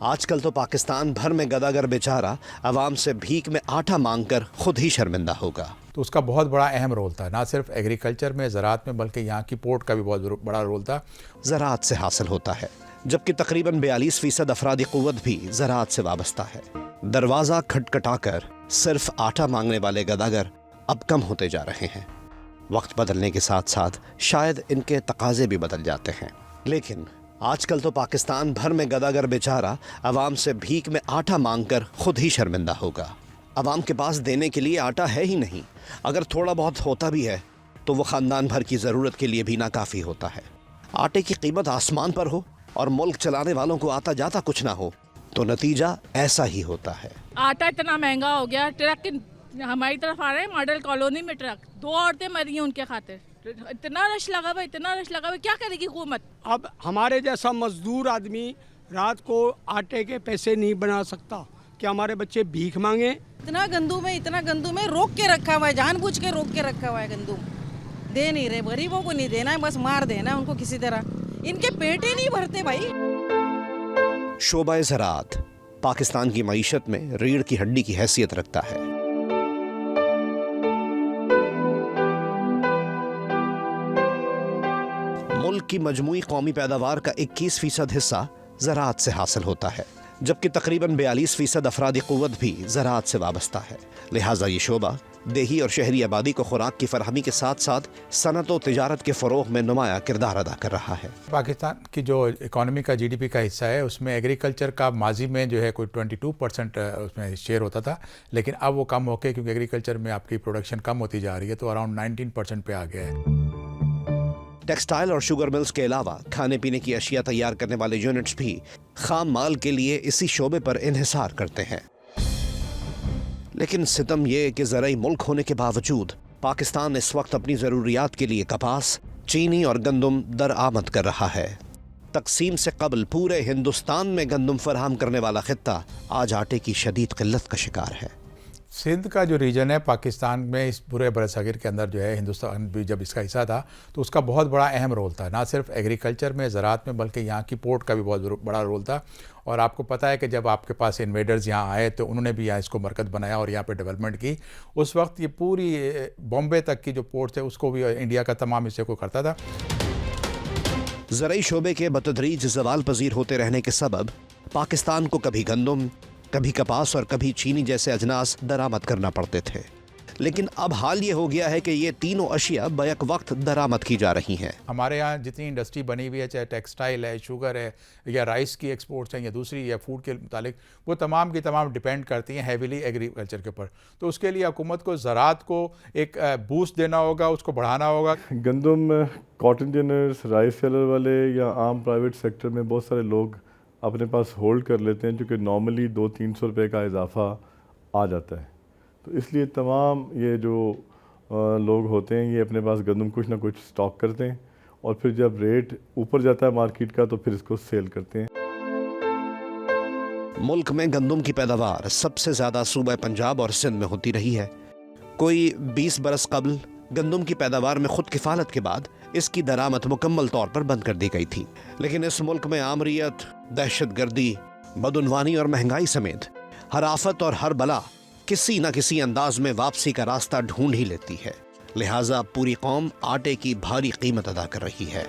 आजकल तो पाकिस्तान भर में गदागर बेचारा अवाम से भीख में आटा मांगकर खुद ही शर्मिंदा होगा। तो उसका बहुत बड़ा अहम रोल था, ना सिर्फ एग्रीकल्चर में, ज़राअत में, बल्कि यहाँ की पोर्ट का भी बहुत बड़ा रोल था। ज़राअत से हासिल होता है, जबकि तकरीबन 42% अफरादी क़ुव्वत भी ज़राअत से वाबस्ता है। दरवाज़ा खटखटाकर सिर्फ आटा मांगने वाले गदागर अब कम होते जा रहे हैं। वक्त बदलने के साथ साथ शायद इनके तकाजे भी बदल जाते हैं, लेकिन आजकल तो पाकिस्तान भर में गदागर बेचारा अवाम से भीख में आटा मांगकर खुद ही शर्मिंदा होगा। अवाम के पास देने के लिए आटा है ही नहीं। अगर थोड़ा बहुत होता भी है तो वो ख़ानदान भर की ज़रूरत के लिए भी नाकाफ़ी होता है। आटे की कीमत आसमान पर हो और मुल्क चलाने वालों को आता जाता कुछ ना हो तो नतीजा ऐसा ही होता है। आटा इतना महंगा हो गया, ट्रक हमारी तरफ आ रहे हैं, मॉडल कॉलोनी में ट्रक, 2 औरतें मरी हैं उनके खातिर। इतना रश लगा हुआ, इतना रश लगा हुआ, क्या करेगी हुकूमत? अब हमारे जैसा मजदूर आदमी रात को आटे के पैसे नहीं बना सकता, क्या हमारे बच्चे भीख मांगे? इतना गंदुम है, रोक के रखा हुआ है, जानबूझ के रोक के रखा हुआ है। गंदुम दे नहीं रहे, गरीबों को नहीं देना है, बस मार देना है उनको किसी तरह। इनके पेट ही नहीं भरते भाई। शोबा ज़राअत पाकिस्तान की मईशत में रीढ़ की हड्डी की हैसियत रखता है। मुल्क की मजमूई कौमी पैदावार का 21% हिस्सा ज़राअत से हासिल होता है, जबकि तकरीबन 42% अफरादी क़ुव्वत भी ज़राअत से वाबस्ता है। लिहाजा ये शोबा देही और शहरी आबादी को खुराक की फरहमी के साथ साथ सनत व तिजारत के फ़रोग़ में नुमाया किरदार अदा कर रहा है। पाकिस्तान की जो इकॉनमी का GDP का हिस्सा है, उसमें एग्रीकल्चर का माजी में जो है कोई 22% उसमें शेयर होता था, लेकिन अब वो कम होकर, क्योंकि एग्रीकल्चर में आपकी प्रोडक्शन कम होती जा रही है, तो अराउंड 19% पे आ गया है। टेक्सटाइल और शुगर मिल्स के अलावा खाने पीने की अशिया तैयार करने वाले यूनिट्स भी खाम माल के लिए इसी शोबे पर इन्हिसार करते हैं। लेकिन सितम ये कि ज़राई मुल्क होने के बावजूद पाकिस्तान इस वक्त अपनी ज़रूरियात के लिए कपास, चीनी और गंदम दरआमद कर रहा है। तकसीम से कबल पूरे हिंदुस्तान में गंदम फराहम करने वाला खित्ता आज आटे की शदीद किल्लत का शिकार है। सिंध का जो रीजन है पाकिस्तान में, इस पूरे बरसागिर के अंदर जो है, हिंदुस्तान भी जब इसका हिस्सा था तो उसका बहुत बड़ा अहम रोल था, ना सिर्फ एग्रीकल्चर में, ज़राअत में, बल्कि यहाँ की पोर्ट का भी बहुत बड़ा रोल था। और आपको पता है कि जब आपके पास इन्वेडर्स यहाँ आए तो उन्होंने भी यहाँ इसको मरकज़ बनाया और यहाँ पे डेवलपमेंट की। उस वक्त ये पूरी बॉम्बे तक की जो पोर्ट है उसको भी इंडिया का तमाम हिस्से को करता था। ज़राई शोबे के बतदरीज ज़वाल पजीर होते रहने के सबब पाकिस्तान को कभी गंदम, कभी कपास और कभी चीनी जैसे अजनास दरामद करना पड़ते थे। लेकिन अब हाल ये हो गया है कि ये तीनों अशिया बैक वक्त दरामद की जा रही हैं। हमारे यहाँ जितनी इंडस्ट्री बनी हुई है, चाहे टेक्सटाइल है, शुगर है, या राइस की एक्सपोर्ट्स हैं, या दूसरी या फूड के मुतालिक, वो तमाम की तमाम डिपेंड करती हैं हैवीली एग्रीकल्चर के ऊपर। तो उसके लिए हुकूमत को ज़राअत को एक बूस्ट देना होगा, उसको बढ़ाना होगा। गंदम, कॉटन जिनर्स, राइस सेलर वाले या आम प्राइवेट सेक्टर में बहुत सारे लोग अपने पास होल्ड कर लेते हैं, क्योंकि नॉर्मली 200-300 रुपये का इजाफा आ जाता है। तो इसलिए तमाम ये जो लोग होते हैं, ये अपने पास गंदम कुछ ना कुछ स्टॉक करते हैं और फिर जब रेट ऊपर जाता है मार्केट का तो फिर इसको सेल करते हैं। मुल्क में गंदम की पैदावार सबसे ज़्यादा सूबा पंजाब और सिंध में होती रही है। कोई 20 बरस कबल गंदम की पैदावार में खुद किफ़ालत के बाद इसकी दरामद मुकम्मल तौर पर बंद कर दी गई थी। लेकिन इस मुल्क में आमरीत, दहशतगर्दी, बदउनवानी और महंगाई समेत हर आफत और हर बला किसी न किसी अंदाज में वापसी का रास्ता ढूंढ ही लेती है। लिहाजा पूरी कौम आटे की भारी कीमत अदा कर रही है।